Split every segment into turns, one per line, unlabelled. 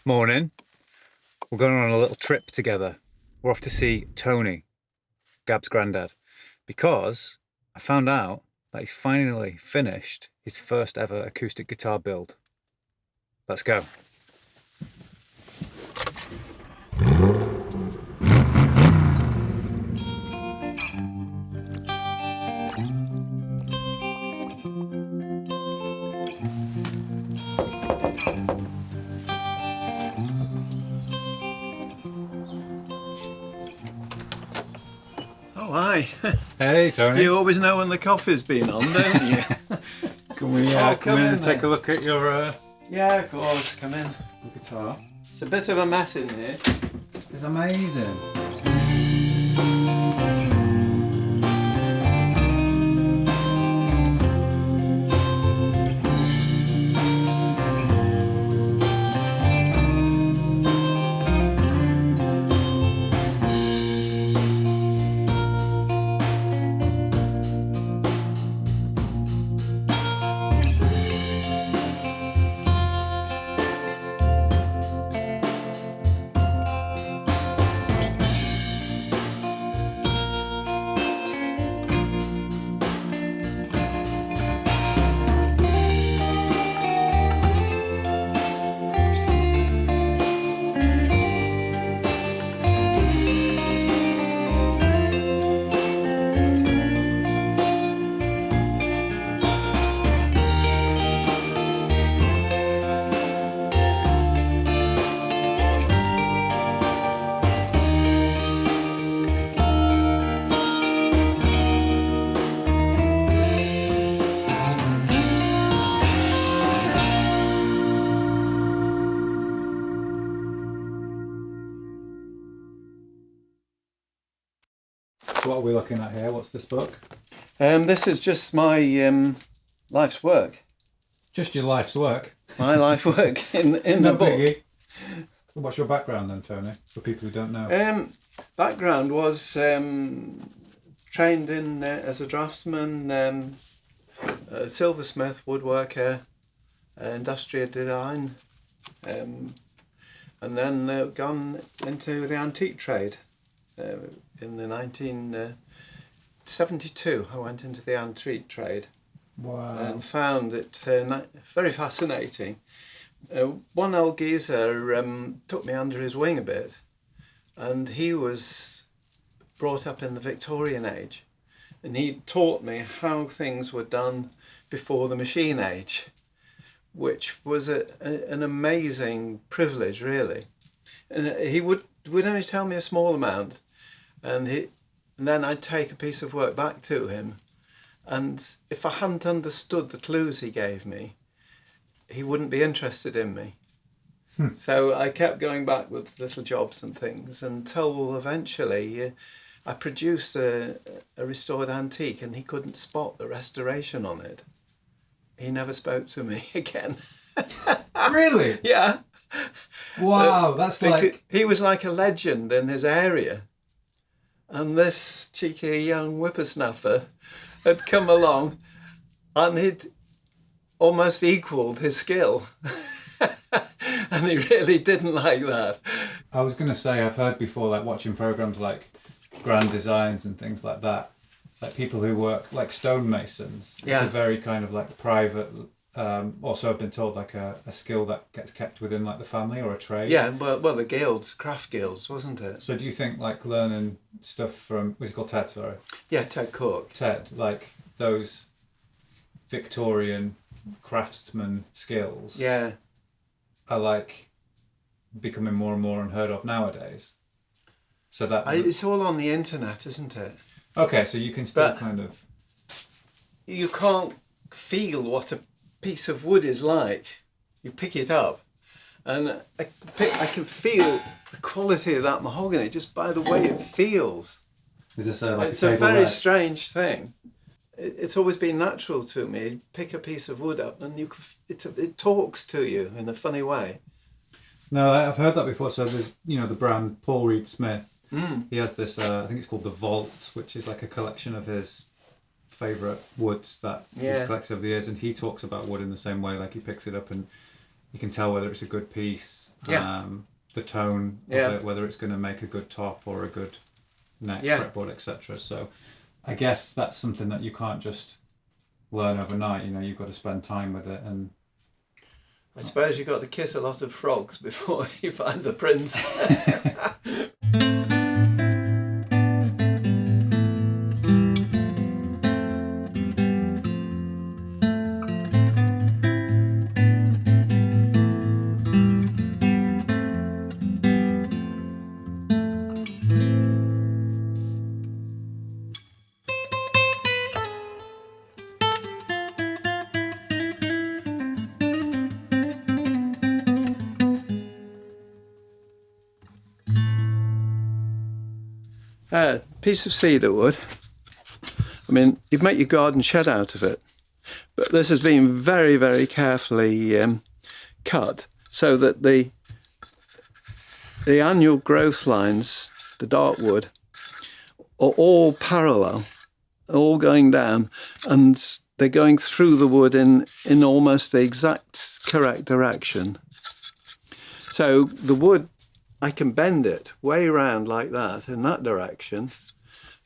Morning. We're going on a little trip together. We're off to see Tony, Gab's granddad, because I found out that he's finally finished his first ever acoustic guitar build. Let's go.
Oh, hi.
Hey, Tony.
You always know when the coffee's been on, don't you?
Can we come in and take a look at your
Yeah, of course. Come in.
guitar?
It's a bit of a mess in here.
This is amazing. So what are we looking at here? What's this book?
This is just my life's work.
Just your life's work.
My life work in
No
the book.
biggie. What's your background then, Tony, for people who don't know?
Background was trained in as a draftsman, a silversmith, woodworker, industrial design, and then gone into the antique trade. In the 1972, I went into the antique trade.
Wow.
And found it very fascinating. One old geezer took me under his wing a bit, and he was brought up in the Victorian age, and he taught me how things were done before the machine age, which was an amazing privilege, really. And he would only tell me a small amount, and then I'd take a piece of work back to him. And if I hadn't understood the clues he gave me, he wouldn't be interested in me. So I kept going back with little jobs and things until eventually I produced a restored antique, and he couldn't spot the restoration on it. He never spoke to me again.
Really?
Yeah.
Wow, that's like...
He was like a legend in his area. And this cheeky young whippersnapper had come along, and he'd almost equalled his skill. And he really didn't like that.
I was going to say, I've heard before, like watching programs like Grand Designs and things like that, like people who work like stonemasons.
Yeah.
It's a very kind of like private, also I've been told like a skill that gets kept within like the family or a trade.
Yeah, well, the guilds, craft guilds, wasn't it?
So do you think like learning stuff from, was it called Ted, sorry?
Yeah, Ted Cook.
Ted, like those Victorian craftsman skills
Yeah.
are like becoming more and more unheard of nowadays. So that...
It's all on the internet, isn't it?
Okay, so you can still
But-
kind of...
You can't feel what a piece of wood is like. You pick it up, and I can feel the quality of that mahogany just by the way it feels.
Is this like
It's
a
a
table
very
leg?
strange thing. It's always been natural to me. Pick a piece of wood up, and it talks to you in a funny way.
No, I've heard that before. So there's, the brand Paul Reed Smith. He has this, I think it's called The Vault, which is like a collection of his favourite woods that he's collected over the years. And he talks about wood in the same way, like he picks it up and You can tell whether it's a good piece.
Yeah.
The tone
Yeah.
of it, whether it's going to make a good top or a good neck,
Yeah.
fretboard, etc. So I guess that's something that you can't just learn overnight. You know, you've got to spend time with it. And
I suppose you've got to kiss a lot of frogs before you find the prince. Piece of cedar wood. I mean, you make your garden shed out of it, but this has been very, very carefully cut so that the annual growth lines, the dark wood, are all parallel, all going down, and they're going through the wood in almost the exact correct direction. So the wood, I can bend it way round like that in that direction,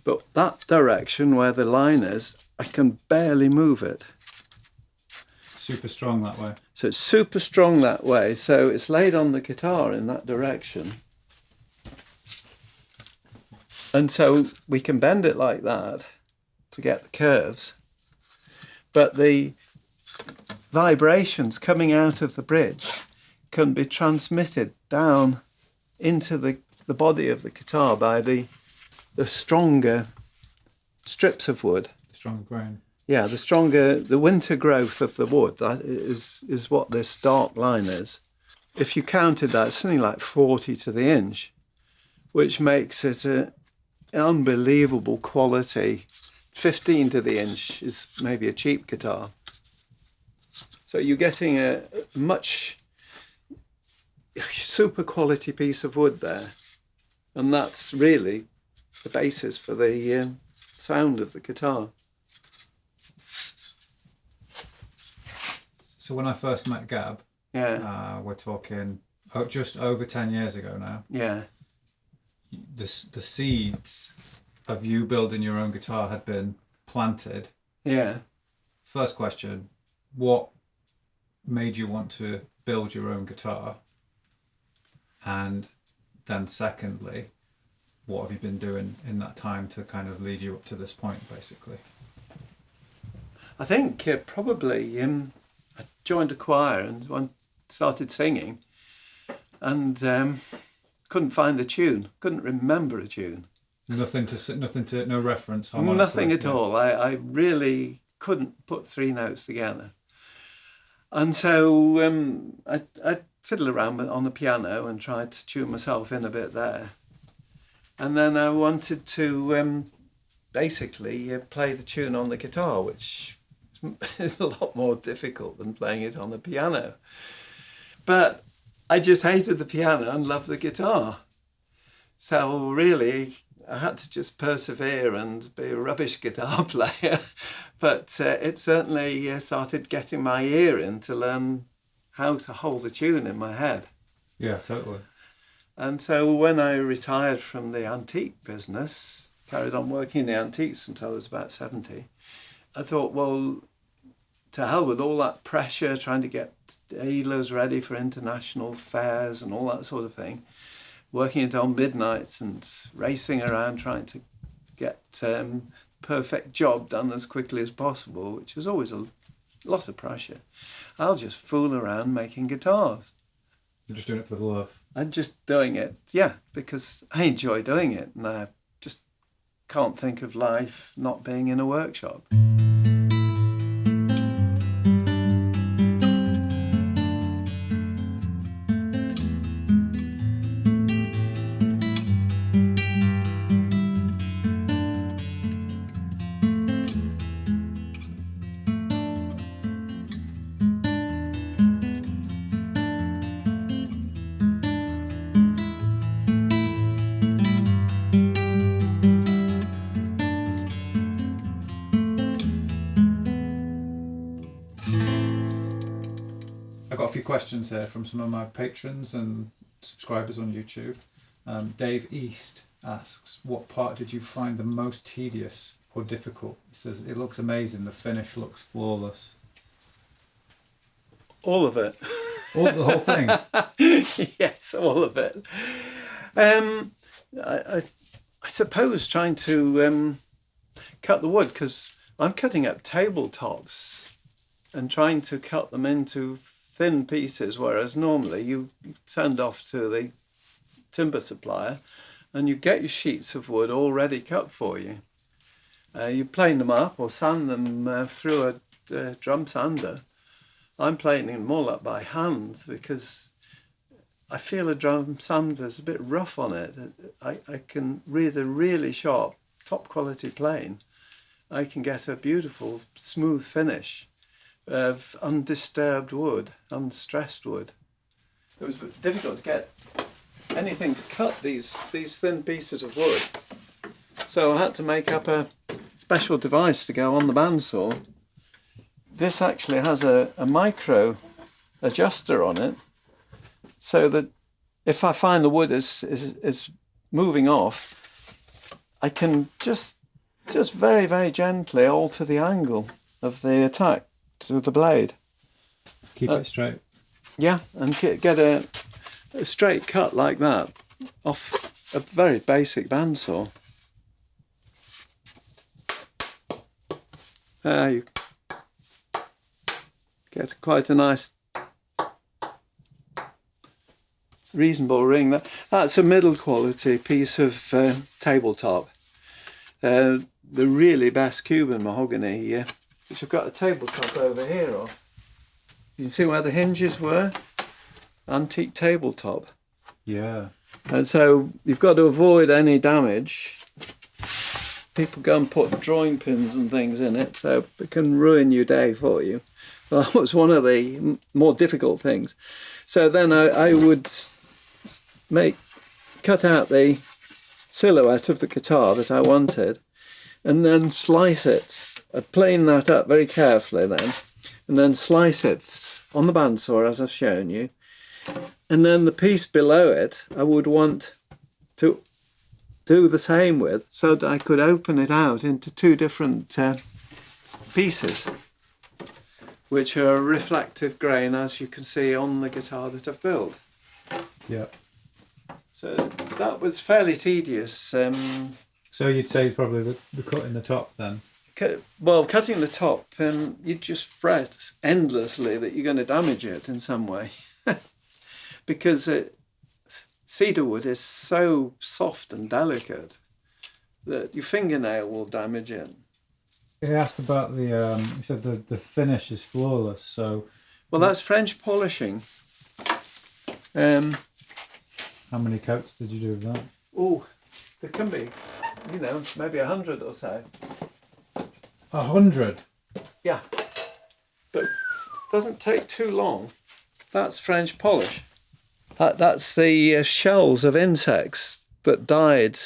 but that direction where the line is, I can barely move it.
super strong that way.
So it's super strong that way, so it's laid on the guitar in that direction. And so we can bend it like that to get the curves, but the vibrations coming out of the bridge can be transmitted down into the body of the guitar by the stronger strips of wood.
The stronger grain.
Yeah, the winter growth of the wood, that is what this dark line is. If you counted that, it's something like 40 to the inch, which makes it an unbelievable quality. 15 to the inch is maybe a cheap guitar. So you're getting a much super quality piece of wood there. And that's really the basis for the sound of the guitar.
So when I first met Gab, we're talking just over 10 years ago now.
Yeah.
The seeds of you building your own guitar had been planted.
Yeah.
First question, what made you want to build your own guitar? And then secondly, what have you been doing in that time to kind of lead you up to this point, basically?
I think probably I joined a choir and started singing, and couldn't find the tune, couldn't remember a tune.
No reference.
Nothing at all. I really couldn't put three notes together. And so I fiddled around on the piano and tried to tune myself in a bit there. And then I wanted to basically play the tune on the guitar, which is a lot more difficult than playing it on the piano. But I just hated the piano and loved the guitar. So really, I had to just persevere and be a rubbish guitar player. But it certainly started getting my ear in to learn how to hold a tune in my head.
Yeah, totally.
And so when I retired from the antique business, carried on working in the antiques until I was about 70, I thought, well, to hell with all that pressure, trying to get dealers ready for international fairs and all that sort of thing, working until midnight and racing around trying to get perfect job done as quickly as possible, which was always a lot of pressure. I'll just fool around making guitars.
You're just doing it for the love.
I'm just doing it, because I enjoy doing it, and I just can't think of life not being in a workshop.
I've got a few questions here from some of my patrons and subscribers on YouTube. Dave East asks, what part did you find the most tedious or difficult? He says, it looks amazing, the finish looks flawless.
All of it.
The whole thing?
Yes, all of it. I suppose trying to cut the wood, because I'm cutting up tabletops and trying to cut them into thin pieces, whereas normally you send off to the timber supplier and you get your sheets of wood already cut for you. You plane them up or sand them through a drum sander. I'm planing them all up by hand because I feel a drum sander's a bit rough on it. I can, with a really sharp, top quality plane, I can get a beautiful, smooth finish of undisturbed wood, unstressed wood. It was difficult to get anything to cut these thin pieces of wood. So I had to make up a special device to go on the bandsaw. This actually has a micro adjuster on it, so that if I find the wood is moving off, I can just very, very gently alter the angle of the attack to the blade.
Keep it straight.
Yeah, and get a straight cut like that off a very basic bandsaw. You get quite a nice, reasonable ring. That's a middle quality piece of tabletop. The really best Cuban mahogany, which I've got a tabletop over here of. You can see where the hinges were? Antique tabletop.
Yeah.
And so you've got to avoid any damage. People go and put drawing pins and things in it, so it can ruin your day for you. Well, that was one of the more difficult things. So then I would cut out the silhouette of the guitar that I wanted, and then slice it. I'd plane that up very carefully then, and then slice it on the bandsaw as I've shown you. And then the piece below it, I would want to do the same with, so that I could open it out into two different pieces, which are a reflective grain, as you can see on the guitar that I've built.
Yeah.
So that was fairly tedious.
So you'd say it's probably the cut in the top then?
Well, cutting the top, you just fret endlessly that you're going to damage it in some way. Because cedar wood is so soft and delicate that your fingernail will damage it.
He asked about he said the finish is flawless, so...
Well, that's French polishing.
How many coats did you do of that?
Oh, there can be, maybe 100 or so.
100?
Yeah, but it doesn't take too long. That's French polish. That's the shells of insects that died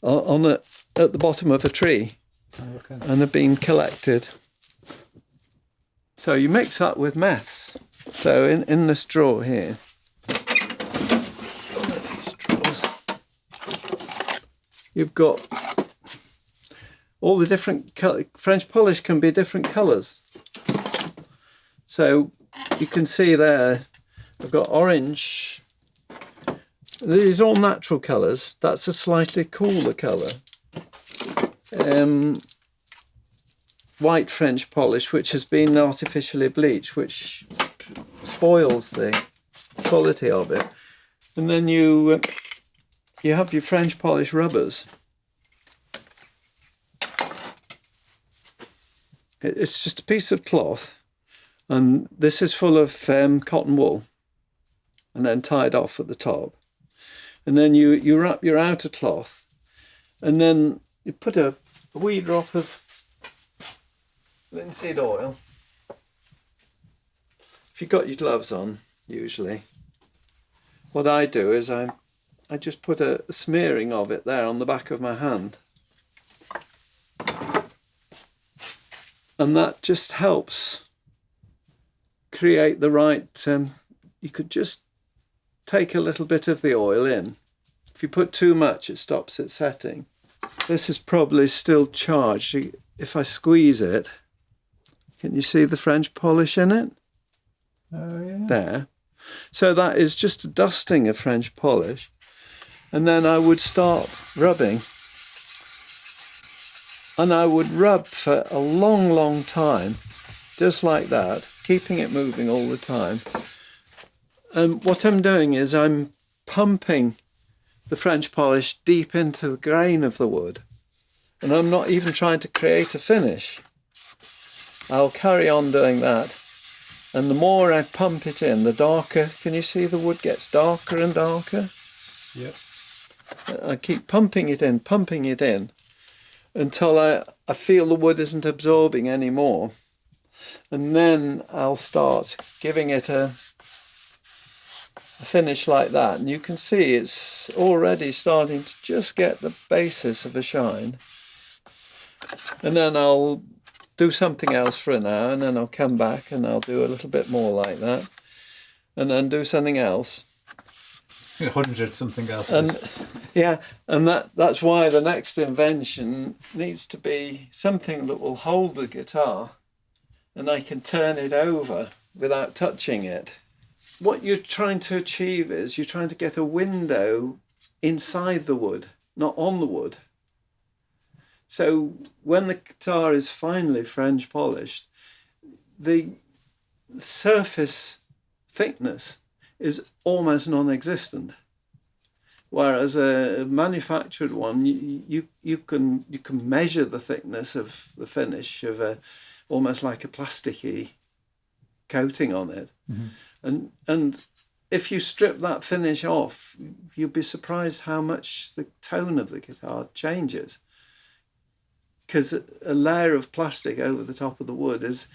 at the bottom of a tree.
Oh, okay.
And have been collected. So you mix that with meths. So in this drawer here, you've got all the different French polish can be different colours. So you can see there, I've got orange. These are all natural colours. That's a slightly cooler colour. White French polish, which has been artificially bleached, which spoils the quality of it. And then you have your French polish rubbers. It's just a piece of cloth, and this is full of cotton wool, and then tied off at the top. And then you wrap your outer cloth, and then you put a wee drop of linseed oil. If you've got your gloves on, usually. What I do is I just put a smearing of it there on the back of my hand. And that just helps create the right, you could just take a little bit of the oil in. If you put too much, it stops it setting. This is probably still charged. If I squeeze it, can you see the French polish in it?
Oh, yeah.
There. So that is just a dusting of French polish. And then I would start rubbing. And I would rub for a long, long time, just like that, keeping it moving all the time. And what I'm doing is I'm pumping the French polish deep into the grain of the wood. And I'm not even trying to create a finish. I'll carry on doing that. And the more I pump it in, the darker, can you see the wood gets darker and darker?
Yep.
I keep pumping it in until I feel the wood isn't absorbing anymore. And then I'll start giving it a finish like that. And you can see it's already starting to just get the basis of a shine. And then I'll do something else for an hour, and then I'll come back and I'll do a little bit more like that. And then do something else.
100 something else.
And that's why the next invention needs to be something that will hold the guitar and I can turn it over without touching it. What you're trying to achieve is you're trying to get a window inside the wood, not on the wood. So when the guitar is finally French polished, the surface thickness is almost non-existent, whereas a manufactured one, you can measure the thickness of the finish of almost like a plasticky coating on it. Mm-hmm. And if you strip that finish off, you'll be surprised how much the tone of the guitar changes, because a layer of plastic over the top of the wood is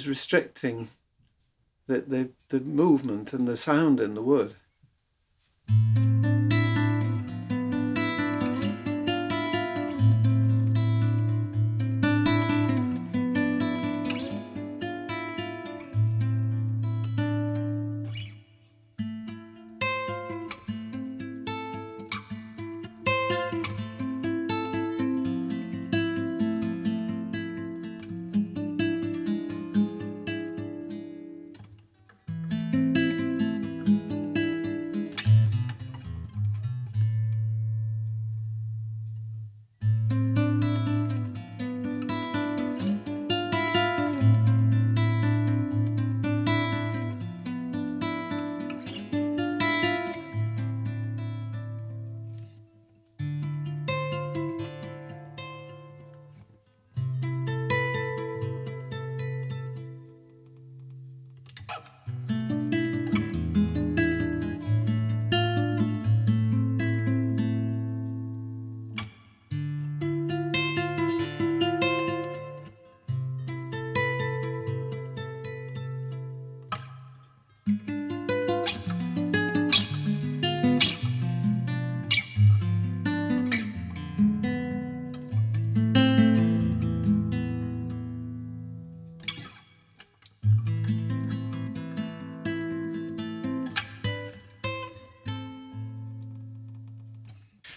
restricting the movement and the sound in the wood.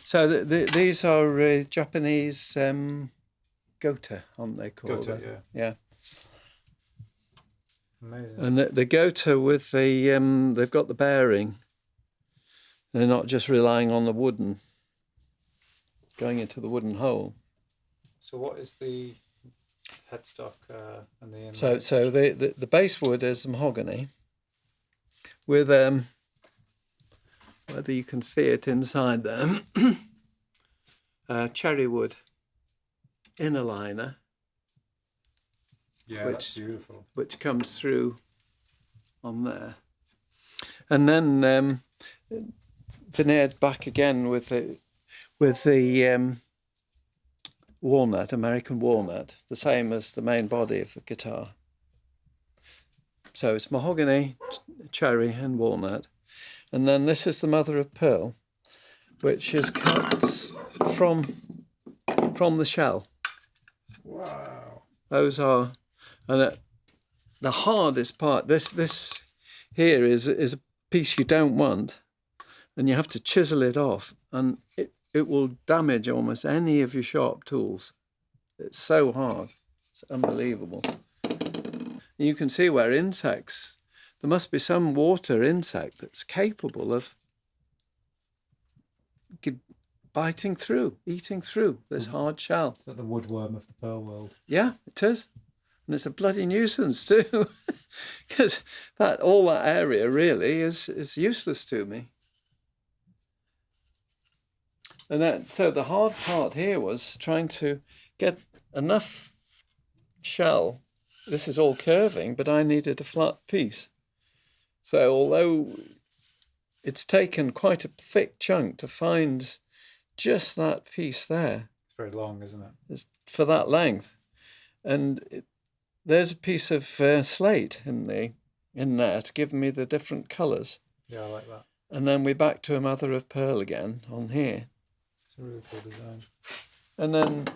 So these are Japanese gota, aren't they called?
Gota,
yeah.
Amazing.
And the gota with the they've got the bearing. They're not just relying on the wooden, going into the wooden hole.
So what is the headstock and the inlay?
So the base wood is mahogany with whether you can see it inside there, cherry wood inner liner.
Yeah, that's beautiful. Which
comes through on there, and then veneered back again with the walnut, American walnut, the same as the main body of the guitar. So it's mahogany, cherry, and walnut. And then this is the mother of pearl, which is cut from the shell.
Wow.
Those are, and the hardest part, this here is a piece you don't want, and you have to chisel it off, and it will damage almost any of your sharp tools. It's so hard. It's unbelievable. You can see where insects, there must be some water insect that's capable of biting through, eating through this hard shell.
Is that the woodworm of the pearl world?
Yeah, it is. And it's a bloody nuisance too, because all that area really is useless to me. And so the hard part here was trying to get enough shell. This is all curving, but I needed a flat piece. So although it's taken quite a thick chunk to find just that piece there.
It's very long, isn't it?
It's for that length. And there's a piece of slate in there to give me the different colours.
Yeah, I like that.
And then we're back to a mother of pearl again on here.
It's a really cool design.
And then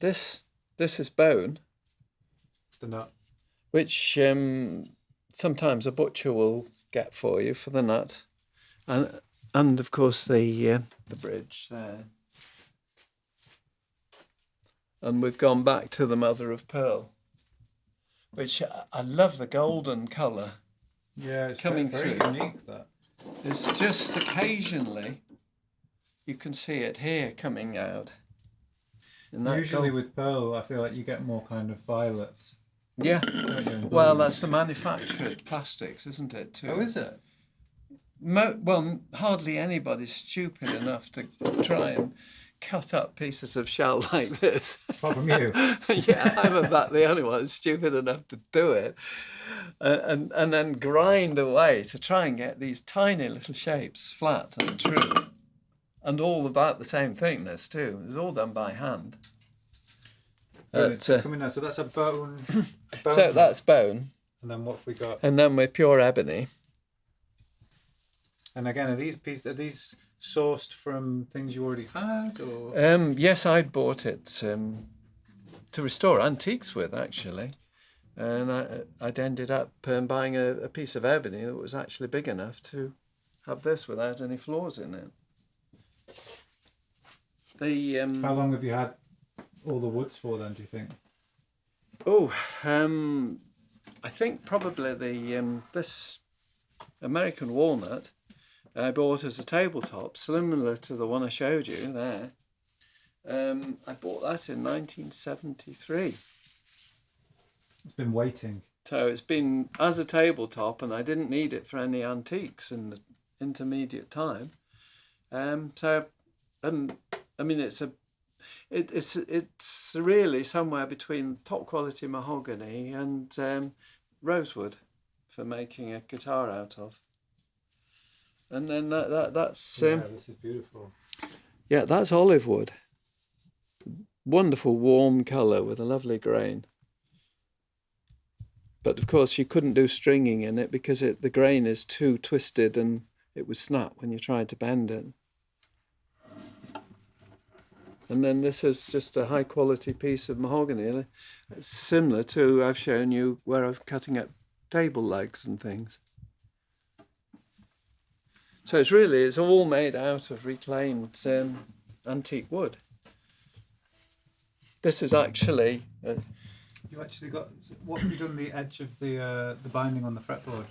this is bone.
The nut.
Which sometimes a butcher will get for you for the nut. And of course the bridge there. And we've gone back to the mother of pearl, which I love the golden colour.
Yeah, it's
coming
very
through.
unique, that.
It's just occasionally you can see it here coming out.
Usually with pearl, I feel like you get more kind of violets.
Yeah.
Don't you, in
Well,
blues?
that's the manufactured plastics, isn't it, too?
Oh, is it?
Well, hardly anybody's stupid enough to try and cut up pieces of shell like this.
Apart from you.
Yeah, I'm about the only one stupid enough to do it. And then grind away to try and get these tiny little shapes flat and true. And all about the same thickness too. It's all done by hand.
It's coming now. So that's a bone.
So that's bone.
And then what have we got?
And then we're pure ebony.
And again, are these sourced from things you already had, or?
Yes, I'd bought it to restore antiques with, actually. And I'd ended up buying a piece of ebony that was actually big enough to have this without any flaws in it.
How long have you had all the woods for then, do you think?
I think probably this American walnut I bought as a tabletop, similar to the one I showed you there. I bought that in 1973.
It's been waiting.
So it's been as a tabletop, and I didn't need it for any antiques in the intermediate time. I mean, it's really somewhere between top quality mahogany and rosewood for making a guitar out of. And then that's
this is beautiful.
Yeah, that's olive wood. Wonderful warm colour with a lovely grain. But of course you couldn't do stringing in it because the grain is too twisted and it would snap when you tried to bend it. And then this is just a high quality piece of mahogany. It's similar to I've shown you where I'm cutting up table legs and things. So it's all made out of reclaimed antique wood. This is actually...
You've actually got... What have you done the edge of the binding on the fretboard?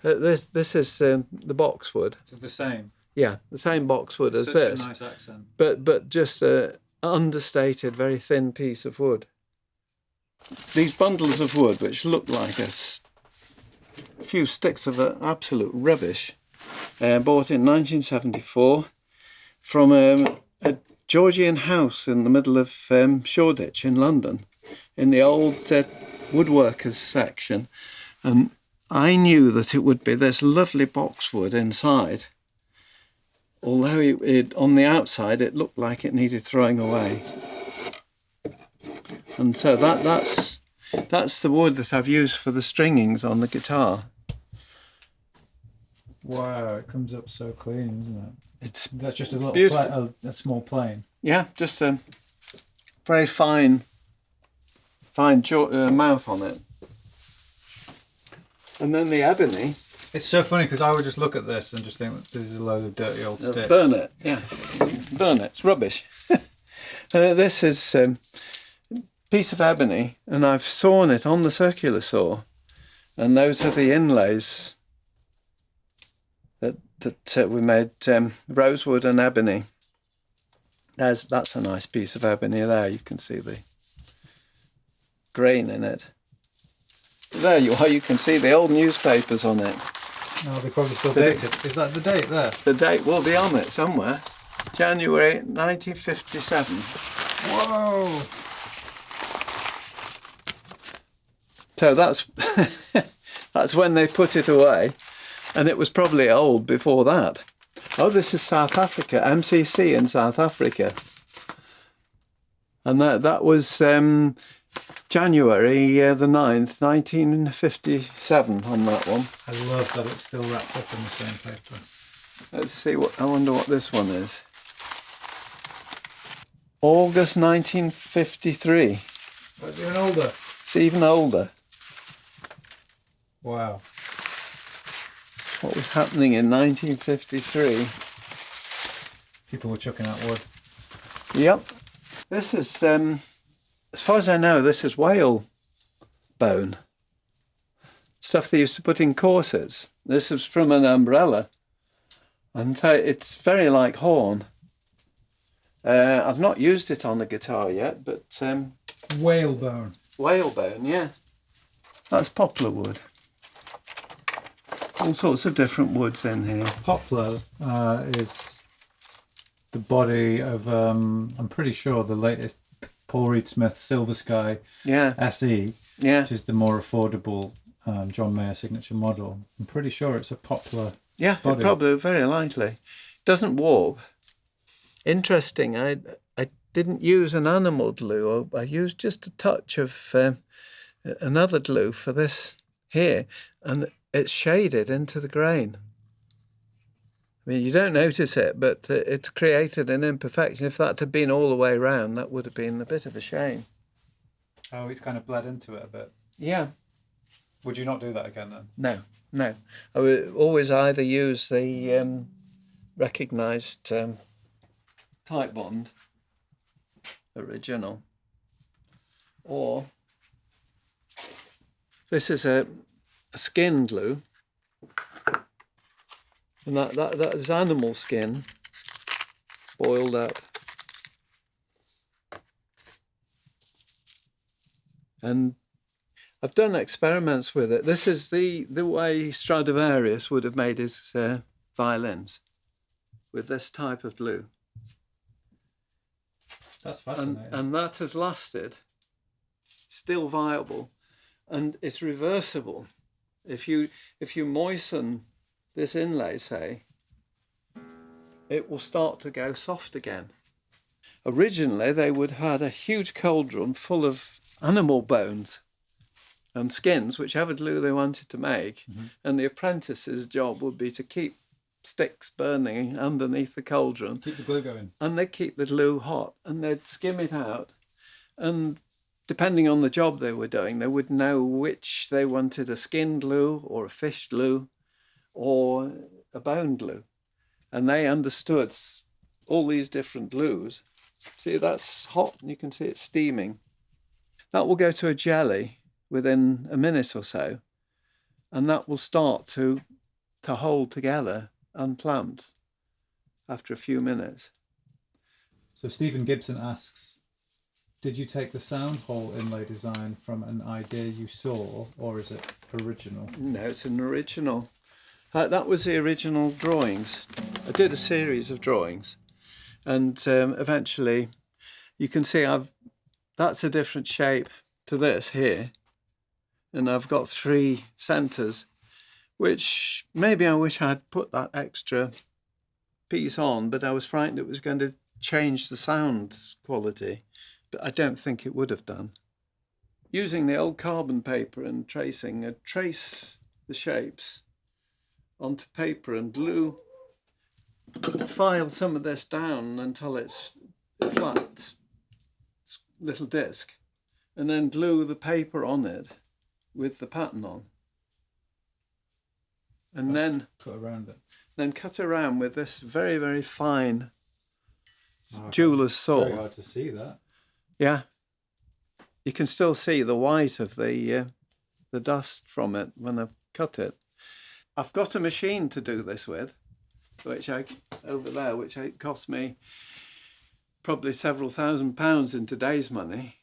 This is the boxwood.
Is it the same?
Yeah, the same boxwood as this.
Such a nice accent.
But just a understated, very thin piece of wood. These bundles of wood, which look like a few sticks of absolute rubbish, bought in 1974 from a Georgian house in the middle of Shoreditch in London, in the old woodworkers section. And I knew that it would be this lovely boxwood inside, although on the outside it looked like it needed throwing away. And so that's the wood that I've used for the stringings on the guitar.
Wow, it comes up so clean, isn't it? That's just a little a small plane.
Yeah, just a very fine mouth on it. And then the ebony.
It's so funny because I would just look at this and just think this is a load of dirty old sticks.
Burn it, yeah. Burn it, it's rubbish. This is a piece of ebony, and I've sawn it on the circular saw. And those are the inlays that we made, rosewood and ebony. That's a nice piece of ebony there. You can see the grain in it. There you are, you can see the old newspapers on it.
No, they're probably still dated. Is that the date there?
The date will be on it somewhere. January 1957.
Whoa!
So that's that's when they put it away, and it was probably old before that. Oh, this is South Africa, MCC in South Africa, and that was January the 9th, 1957 on that one.
I love that it's still wrapped up in the same paper.
Let's see I wonder what this one is. August 1953.
Oh, it's even older.
It's even older.
Wow.
What was happening in 1953?
People were chucking out wood.
Yep. This is, as far as I know, this is whale bone. Stuff they used to put in corsets. This is from an umbrella. And it's very like horn. I've not used it on the guitar yet, but...
Whalebone.
Whalebone, yeah. That's poplar wood. All sorts of different woods in here.
Poplar is the body of, I'm pretty sure, the latest Paul Reed Smith Silver Sky SE, which is the more affordable John Mayer signature model. I'm pretty sure it's a poplar body.
Probably very likely. Doesn't warp. Interesting, I didn't use an animal glue. I used just a touch of another glue for this here, and it's shaded into the grain. I mean, you don't notice it, but it's created an imperfection. If that had been all the way round, that would have been a bit of a shame.
Oh, it's kind of bled into it a bit.
Yeah.
Would you not do that again then?
No. I would always either use the recognised type bond, original, or this is a skin glue, and that is animal skin boiled up, and I've done experiments with it. This is the way Stradivarius would have made his violins, with this type of glue.
That's fascinating.
And that has lasted, still viable, and it's reversible. If you moisten this inlay, say, it will start to go soft again. Originally, they would have had a huge cauldron full of animal bones and skins, whichever glue they wanted to make, and the apprentice's job would be to keep sticks burning underneath the cauldron.
Keep the glue going.
And they'd keep the glue hot, and they'd skim it out, and depending on the job they were doing, they would know which they wanted, a skin glue or a fish glue or a bone glue. And they understood all these different glues. See, that's hot, and you can see it steaming. That will go to a jelly within a minute or so, and that will start to hold together unclamped after a few minutes.
So Stephen Gibson asks, did you take the sound hole inlay design from an idea you saw, or is it original?
No, it's an original. That was the original drawings. I did a series of drawings, and eventually you can see that's a different shape to this here, and I've got 3 centres, which maybe I wish I'd put that extra piece on, but I was frightened it was going to change the sound quality, but I don't think it would have done. Using the old carbon paper and tracing, I'd trace the shapes onto paper and glue, file some of this down until it's a flat little disc, and then glue the paper on it with the pattern on. and then
cut around it.
cut around with this very, very fine
Oh,
jeweler's
it's
saw.
very hard to see that.
Yeah, you can still see the white of the dust from it when I've cut it. I've got a machine to do this with, which cost me probably several £1,000s in today's money.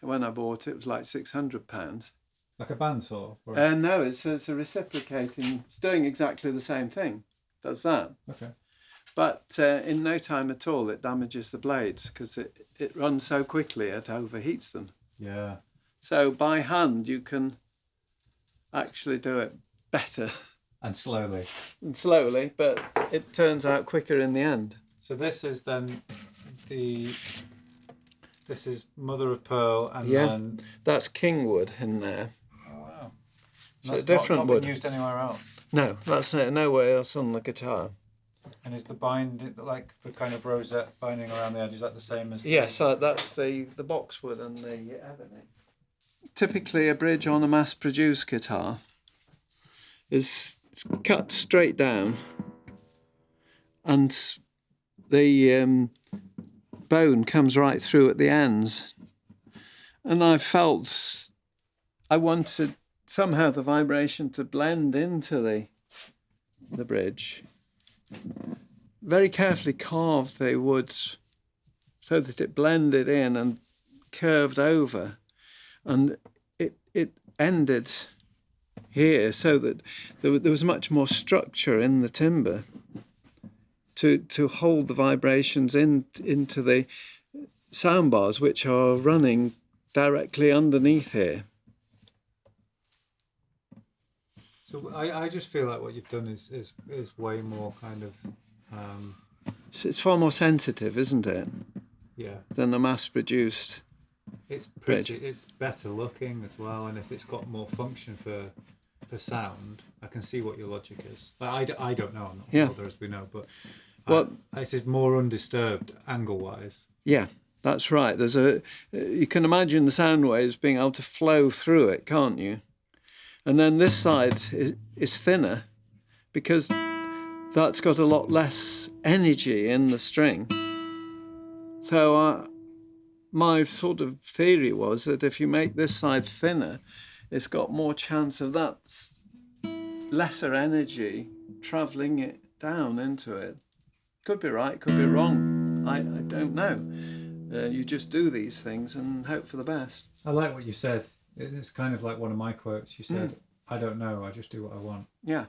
When I bought it, it was like £600.
Like a bandsaw?
No, it's a reciprocating. It's doing exactly the same thing. Does that?
Okay.
But in no time at all, it damages the blades because it runs so quickly it overheats them.
Yeah.
So by hand, you can actually do it better.
And slowly.
But it turns out quicker in the end.
So this is then this is mother of pearl, and
Yeah,
then
that's kingwood in there.
oh wow,
So
that's
different
not
wood.
been used anywhere else.
No, that's nowhere else on the guitar.
And is the bind like the kind of rosette binding around the edge? Is that the same as?
Yes, that's the boxwood and the ebony. Typically, a bridge on a mass-produced guitar is cut straight down, and the bone comes right through at the ends. And I felt I wanted somehow the vibration to blend into the bridge. Very carefully carved the wood so that it blended in and curved over, and it ended here so that there was much more structure in the timber to hold the vibrations into the sound bars, which are running directly underneath here.
So I just feel like what you've done is way more kind of
So it's far more sensitive, isn't it,
yeah.
than the mass-produced.
It's pretty. It's better looking as well, and if it's got more function for sound, I can see what your logic is. Like, I don't know. I'm not
Yeah.
older, as we know, but
Well,
it is more undisturbed angle-wise.
yeah, that's right. You can imagine the sound waves being able to flow through it, can't you? And then this side is thinner because that's got a lot less energy in the string. So my sort of theory was that if you make this side thinner, it's got more chance of that lesser energy travelling it down into it. Could be right, could be wrong. I don't know. You just do these things and hope for the best.
I like what you said. It's kind of like one of my quotes. You said, I don't know, I just do what I want.
Yeah.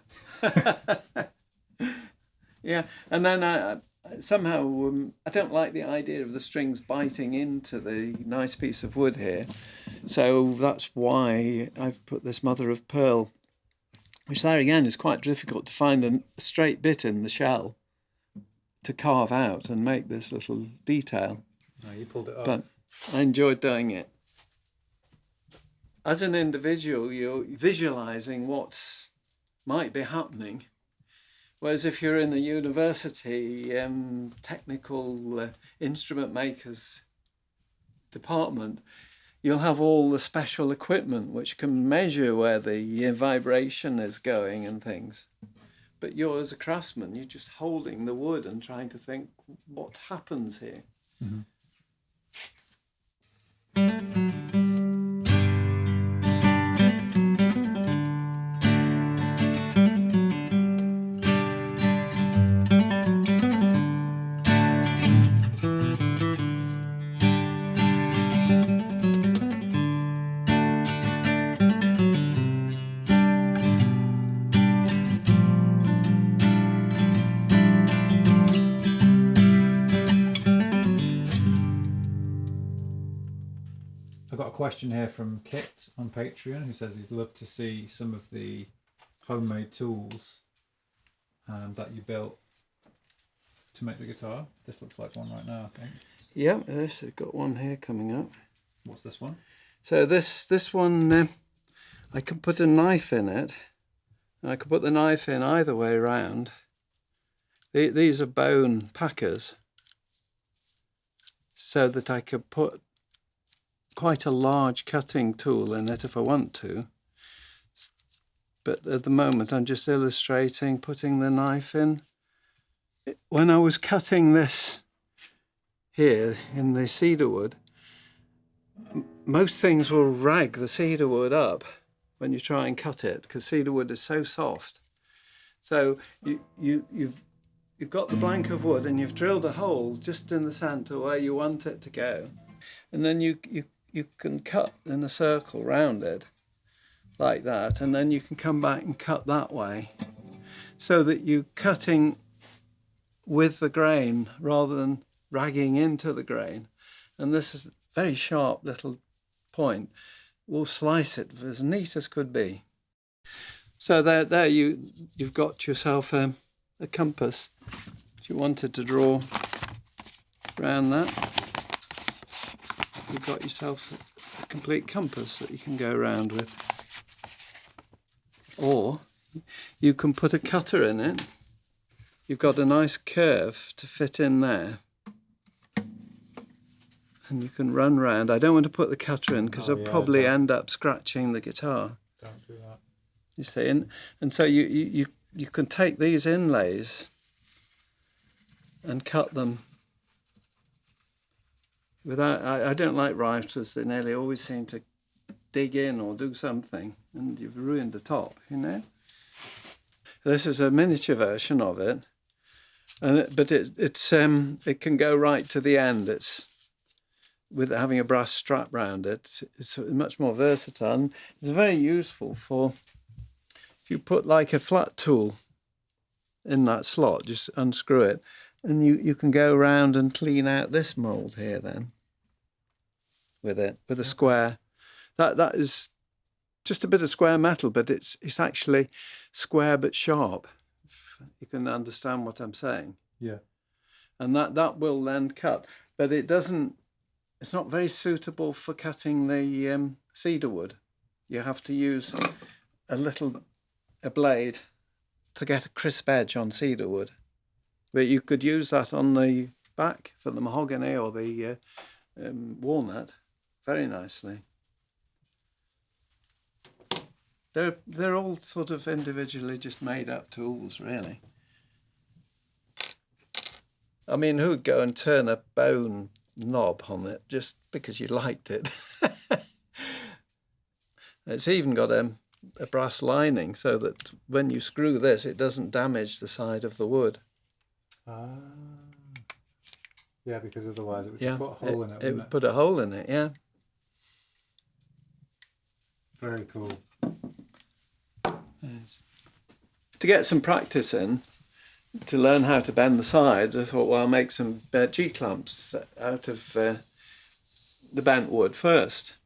Yeah, and then somehow I don't like the idea of the strings biting into the nice piece of wood here. So that's why I've put this mother of pearl, which there again is quite difficult to find a straight bit in the shell to carve out and make this little detail.
No, you pulled it off.
But I enjoyed doing it. As an individual, you're visualizing what might be happening. Whereas if you're in a university technical instrument makers department, you'll have all the special equipment which can measure where the vibration is going and things. But you're, as a craftsman, you're just holding the wood and trying to think what happens here.
Mm-hmm. I've got a question here from Kit on Patreon who says he'd love to see some of the homemade tools that you built to make the guitar. This looks like one right now, I think.
Yeah, I've got one here coming up.
What's this one?
So this one, I can put a knife in it. I can put the knife in either way around. These are bone packers, so that I could put quite a large cutting tool in it if I want to. but at the moment I'm just illustrating, putting the knife in. When I was cutting this here in the cedar wood, most things will rag the cedar wood up when you try and cut it, because cedar wood is so soft. So you've got the blank of wood and you've drilled a hole just in the centre where you want it to go, and then you can cut in a circle round it like that, and then you can come back and cut that way, so that you're cutting with the grain rather than ragging into the grain. And this is a very sharp little point. We'll slice it as neat as could be. So there you've got yourself a compass. If you wanted to draw around that, you've got yourself a complete compass that you can go around with. Or you can put a cutter in it. You've got a nice curve to fit in there, and you can run round. I don't want to put the cutter in because I'll probably end up scratching the guitar.
Don't do that.
You see, and so you can take these inlays and cut them without. I don't like riveters; they nearly always seem to dig in or do something, and you've ruined the top. You know. This is a miniature version of it. But it can go right to the end. It's with having a brass strap round it. It's much more versatile. It's very useful for if you put like a flat tool in that slot, just unscrew it, and you can go around and clean out this mould here then with a square. That is just a bit of square metal, but it's actually square but sharp. You can understand what I'm saying.
Yeah.
And that will then cut, but it's not very suitable for cutting the cedar wood. You have to use a blade to get a crisp edge on cedar wood. But you could use that on the back for the mahogany or the walnut very nicely. They're all sort of individually just made up tools, really. I mean, who would go and turn a bone knob on it just because you liked it? It's even got a brass lining so that when you screw this, it doesn't damage the side of the wood.
Yeah, because otherwise it would just put a hole in it.
It would put a hole in it, yeah.
Very cool.
Yes. To get some practice in, to learn how to bend the sides, I thought, well, I'll make some G-clamps out of the bent wood first.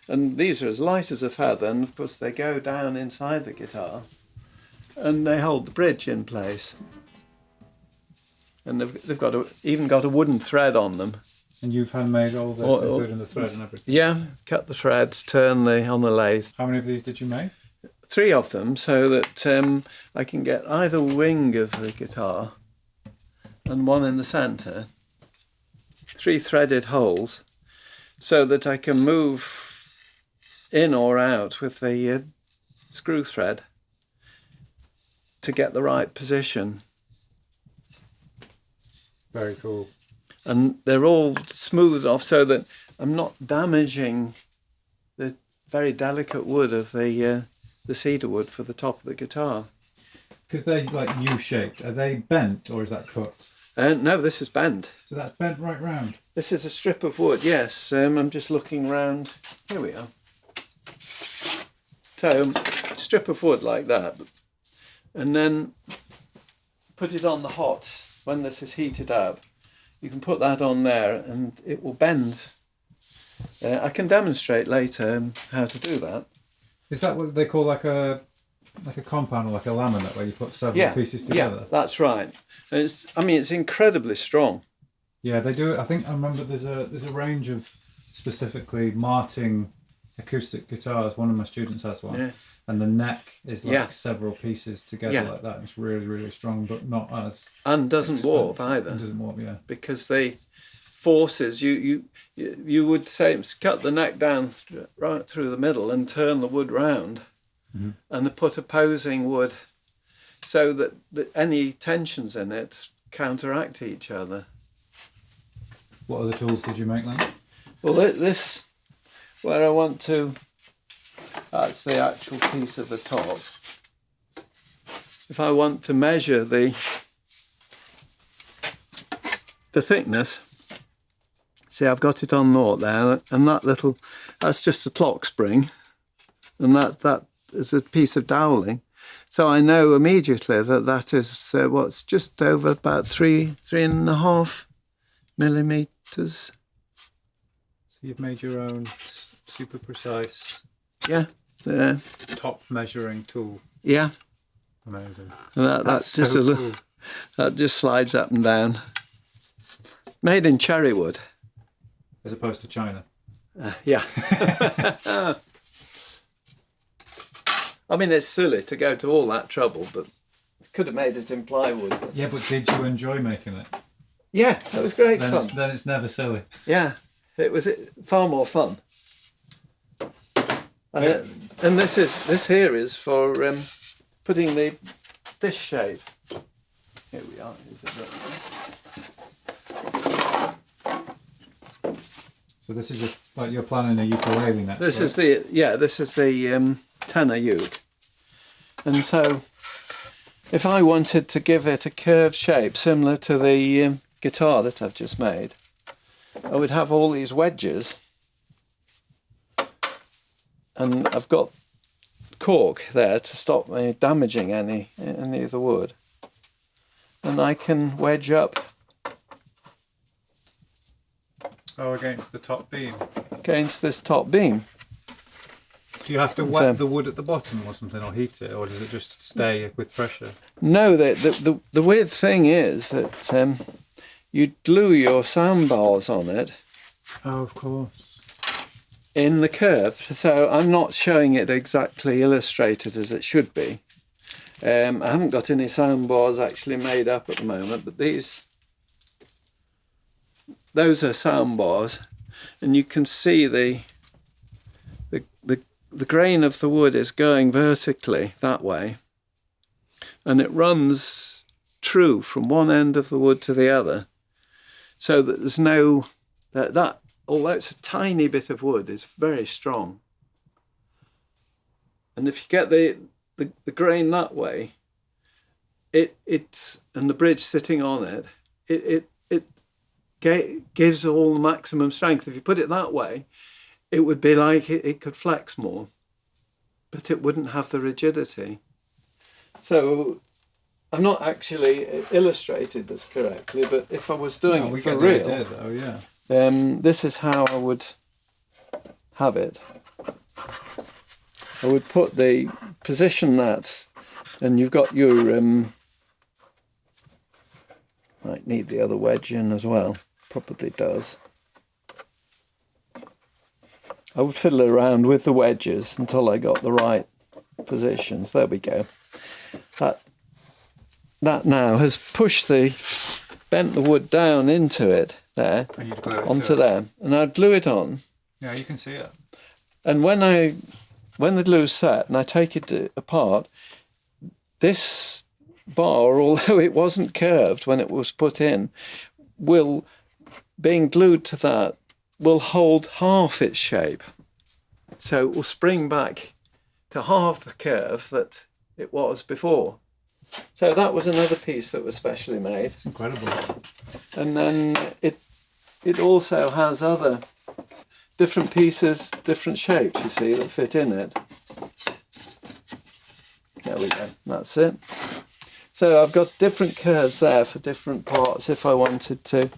And these are as light as a feather, and of course they go down inside the guitar and they hold the bridge in place. And they've even got a wooden thread on them.
And you've handmade all this, including the thread and everything?
Yeah, cut the threads, turn on the lathe.
How many of these did you make?
3 of them, so that I can get either wing of the guitar and one in the centre, 3 threaded holes, so that I can move in or out with the screw thread to get the right position.
Very cool.
And they're all smoothed off so that I'm not damaging the very delicate wood of the cedar wood for the top of the guitar.
Because they're like U-shaped. Are they bent or is that cut?
No, this is bent.
So that's bent right round?
This is a strip of wood, yes. I'm just looking round. Here we are. So, strip of wood like that. And then put it on the hot when this is heated up. You can put that on there and it will bend. I can demonstrate later how to do that.
Is that what they call like a compound or like a laminate where you put several pieces together?
Yeah, that's right. It's incredibly strong.
Yeah, they do it. I think I remember there's a range of specifically Martin acoustic guitars. One of my students has one, and the neck is like several pieces together like that. And it's really, really strong, but not as
doesn't warp either.
And doesn't warp, yeah.
Because they forces you would say cut the neck down right through the middle and turn the wood round, and I put opposing wood so that any tensions in it counteract each other.
What other tools did you make then?
Well, this, where I want to, that's the actual piece of the top. If I want to measure the thickness, see, I've got it on naught there, and that little, that's just a clock spring, and that is a piece of doweling. So I know immediately that is what's just over about 3.5 millimeters.
So you've made your own super precise
top
measuring tool.
Yeah.
Amazing.
And that's just so cool. That just slides up and down. Made in cherry wood.
As opposed to China.
Yeah. I mean, it's silly to go to all that trouble, but could have made it in plywood. But...
Yeah, but did you enjoy making it?
Yeah, it was great fun.
Then it's never silly.
Yeah, it was far more fun. And this here is for putting this shape. Here we are.
So this is you're planning a ukulele next.
This is the tenor uke, and so if I wanted to give it a curved shape similar to the guitar that I've just made, I would have all these wedges, and I've got cork there to stop me damaging any of the wood, and I can wedge up.
Oh, against the top beam.
Against this top beam.
Do you have to wet the wood at the bottom or something, or heat it, or does it just stay with pressure?
No, the weird thing is that you glue your soundbars on it.
Oh, of course.
In the curve, so I'm not showing it exactly illustrated as it should be. I haven't got any soundbars actually made up at the moment, but those are soundbars, and you can see the grain of the wood is going vertically that way, and it runs true from one end of the wood to the other, so that there's no that although it's a tiny bit of wood, is very strong. And if you get the grain that way, it's and the bridge sitting on it, it gives all the maximum strength. If you put it that way, it would be like it could flex more, but it wouldn't have the rigidity. So I've not actually illustrated this correctly, but if I was doing it for real, this is how I would have it. I would position that, and you've got your might need the other wedge in as well. Probably does. I would fiddle around with the wedges until I got the right positions. There we go. That now has bent the wood down into it there, onto there, and I'd glue it on.
Yeah, you can see it.
And when the glue's set and I take it apart, this bar, although it wasn't curved when it was put in, being glued to that, will hold half its shape. So it will spring back to half the curve that it was before. So that was another piece that was specially made.
It's incredible.
And then it also has other different pieces, different shapes, you see, that fit in it. There we go, that's it. So I've got different curves there for different parts if I wanted to.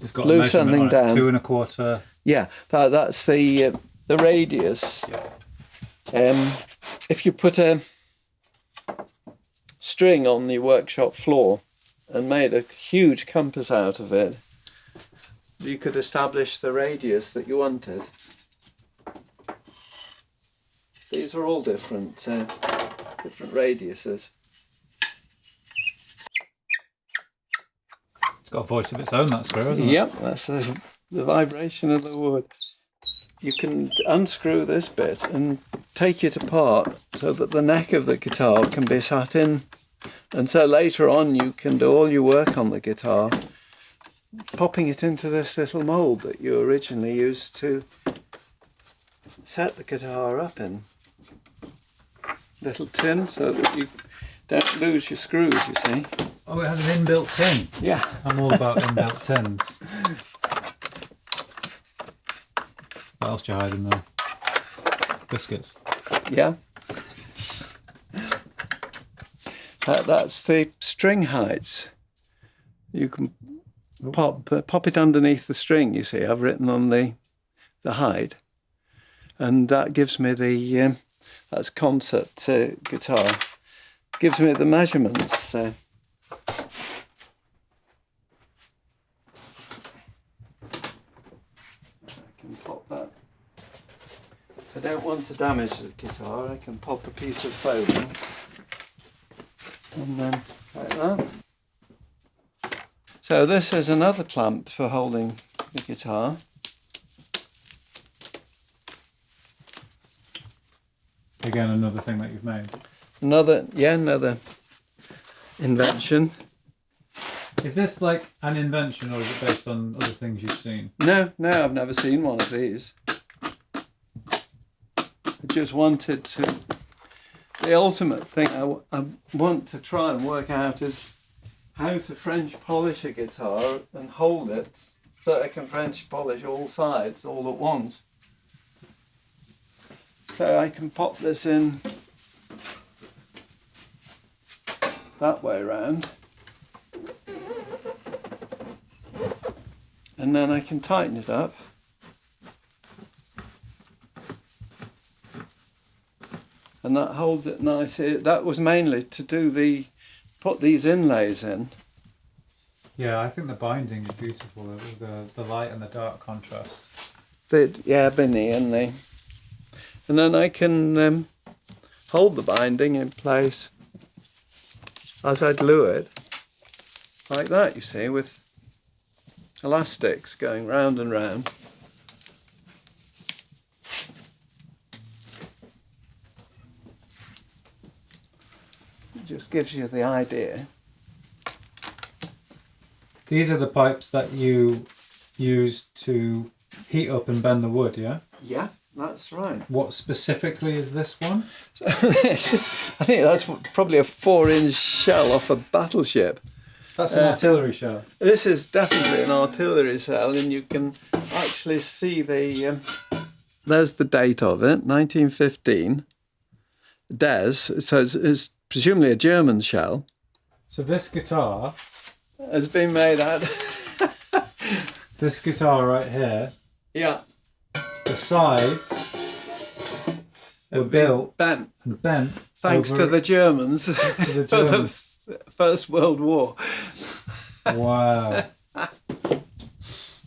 It's got
glue something down.
2 1/4.
Yeah, that's the radius. Yeah. If you put a string on the workshop floor and made a huge compass out of it, you could establish the radius that you wanted. These are all different radiuses.
It's got a voice of its own, that screw, hasn't it?
Yep, that's the vibration of the wood. you can unscrew this bit and take it apart so that the neck of the guitar can be sat in. And so later on you can do all your work on the guitar, popping it into this little mould that you originally used to set the guitar up in. Little tin so that you don't lose your screws, you see.
Oh, it has an inbuilt tin.
Yeah.
I'm all about inbuilt tins. What else do you hide in there? Biscuits.
Yeah. That's the string heights. You can pop it underneath the string, you see. I've written on the height. And that gives me the, that's concert guitar, gives me the measurements. I can pop that. If I don't want to damage the guitar, I can pop a piece of foam in. And then like that. So this is another clamp for holding the guitar.
Again, another thing that you've made.
Another invention.
Is this like an invention, or is it based on other things you've seen?
No, I've never seen one of these. I just wanted to... The ultimate thing I want to try and work out is how to French polish a guitar and hold it so I can French polish all sides all at once. So I can pop this in that way around, and then I can tighten it up. And that holds it nice. That was mainly to put these inlays in.
Yeah, I think the binding is beautiful. The light and the dark contrast.
Binny and and then I can hold the binding in place as I glue it, like that. You see, with elastics going round and round. Just gives you the idea.
These are the pipes that you use to heat up and bend the wood, yeah?
Yeah, that's right.
What specifically is this one?
So I think that's probably a 4-inch shell off a battleship.
That's an artillery shell.
This is definitely an artillery shell, and you can actually see there's the date of it, 1915. Des, so it's presumably a German shell.
So this guitar
has been made out.
This guitar right here.
Yeah.
The sides were built
bent
thanks
to the Germans.
Thanks to the Germans.
For the First World War.
Wow. It's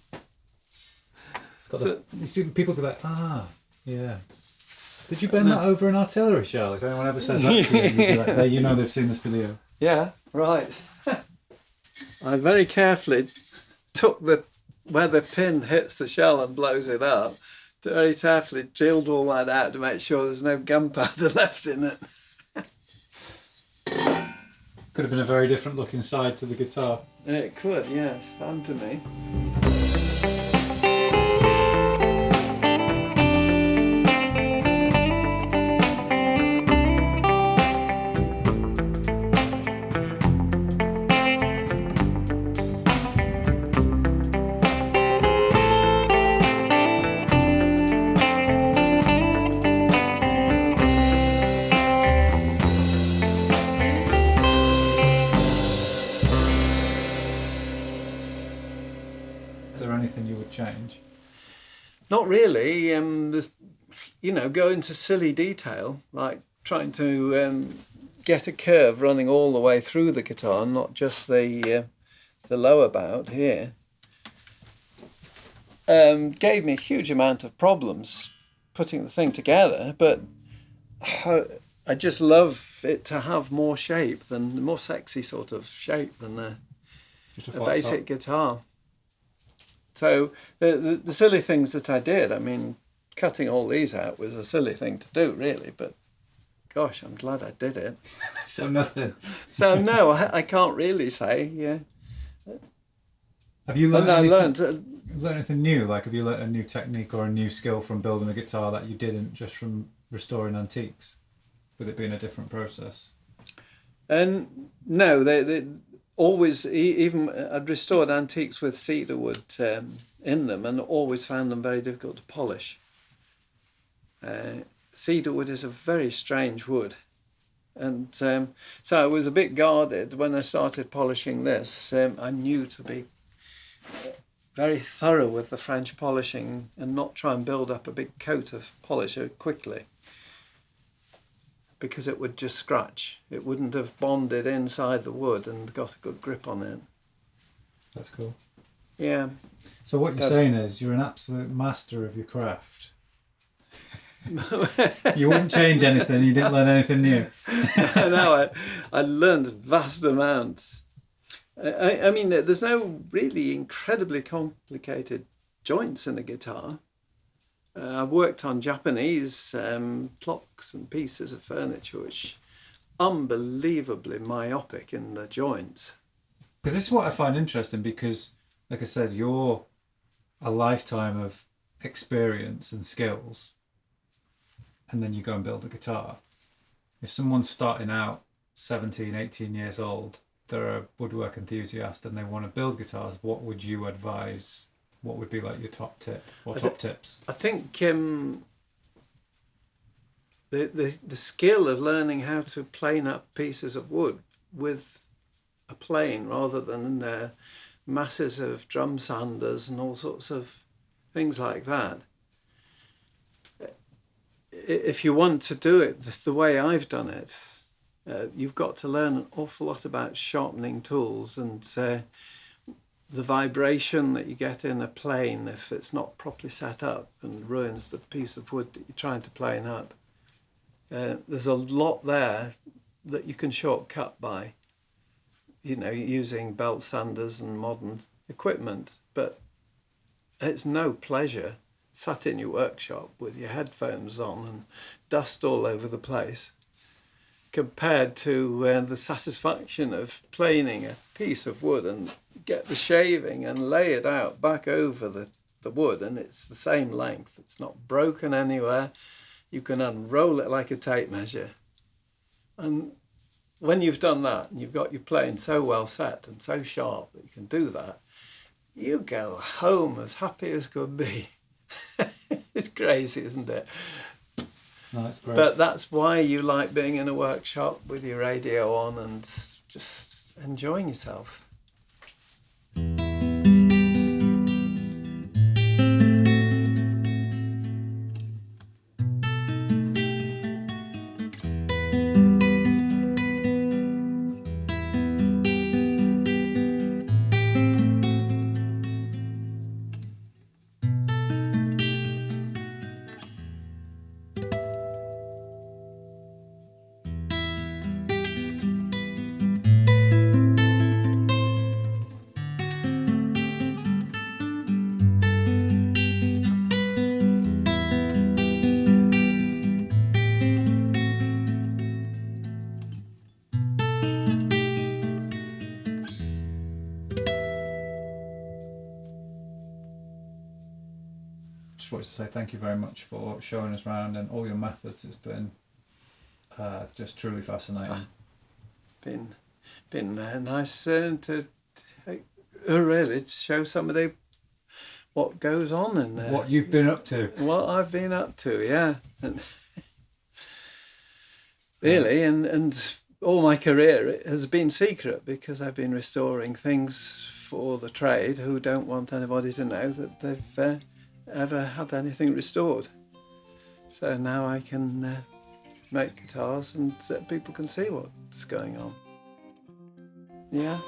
got you see, people go like, yeah. Did you bend that over an artillery shell? If anyone ever says that to you, you'd be like, there, you know they've seen this video.
Yeah, right. I very carefully took where the pin hits the shell and blows it up, very carefully drilled all that out to make sure there's no gunpowder left in it.
Could have been a very different looking side to the guitar.
It could, yes, and to me.
Is there anything you would change?
Not really. There's, go into silly detail, like trying to get a curve running all the way through the guitar, not just the lower bout here. Gave me a huge amount of problems putting the thing together, but I just love it to have more shape, than more sexy sort of shape than a basic guitar. So the silly things that I did, I mean, cutting all these out was a silly thing to do, really, but gosh, I'm glad I did it.
So nothing.
So no, I can't really say. Yeah.
Have you learned
And I
anything, learned anything new? Like, have you learned a new technique or a new skill from building a guitar that you didn't just from restoring antiques, with it being a different process?
And no, they always, even I'd restored antiques with cedar wood in them, and always found them very difficult to polish. Cedar wood is a very strange wood, and so I was a bit guarded when I started polishing this. I knew to be very thorough with the French polishing and not try and build up a big coat of polish quickly, because it would just scratch. It wouldn't have bonded inside the wood and got a good grip on it.
That's cool.
Yeah.
So what you're saying is you're an absolute master of your craft. You wouldn't change anything. You didn't learn anything new.
No, I learned vast amounts. I mean, there's no really incredibly complicated joints in a guitar. I've worked on Japanese clocks and pieces of furniture which unbelievably myopic in the joints.
Because this is what I find interesting, because, like I said, you're a lifetime of experience and skills, and then you go and build a guitar. If someone's starting out 17, 18 years old, they're a woodwork enthusiast and they want to build guitars, what would you advise? What would be like your top tip or top tips?
I think the skill of learning how to plane up pieces of wood with a plane rather than masses of drum sanders and all sorts of things like that. If you want to do it the way I've done it, you've got to learn an awful lot about sharpening tools and the vibration that you get in a plane if it's not properly set up and ruins the piece of wood that you're trying to plane up. There's a lot there that you can shortcut by, using belt sanders and modern equipment, but it's no pleasure sat in your workshop with your headphones on and dust all over the place, compared to the satisfaction of planing a piece of wood and get the shaving and lay it out back over the wood, and it's the same length. It's not broken anywhere. You can unroll it like a tape measure. And when you've done that and you've got your plane so well set and so sharp that you can do that, you go home as happy as could be. It's crazy, isn't it?
No, that's great.
But that's why you like being in a workshop with your radio on and just enjoying yourself.
Just wanted to say thank you very much for showing us around and all your methods. It's been just truly fascinating.
Been nice to really show somebody what goes on and
What you've been up to.
what I've been up to, yeah. And really, and all my career it has been secret because I've been restoring things for the trade who don't want anybody to know that they've ever had anything restored. So now I can make guitars and people can see what's going on. Yeah.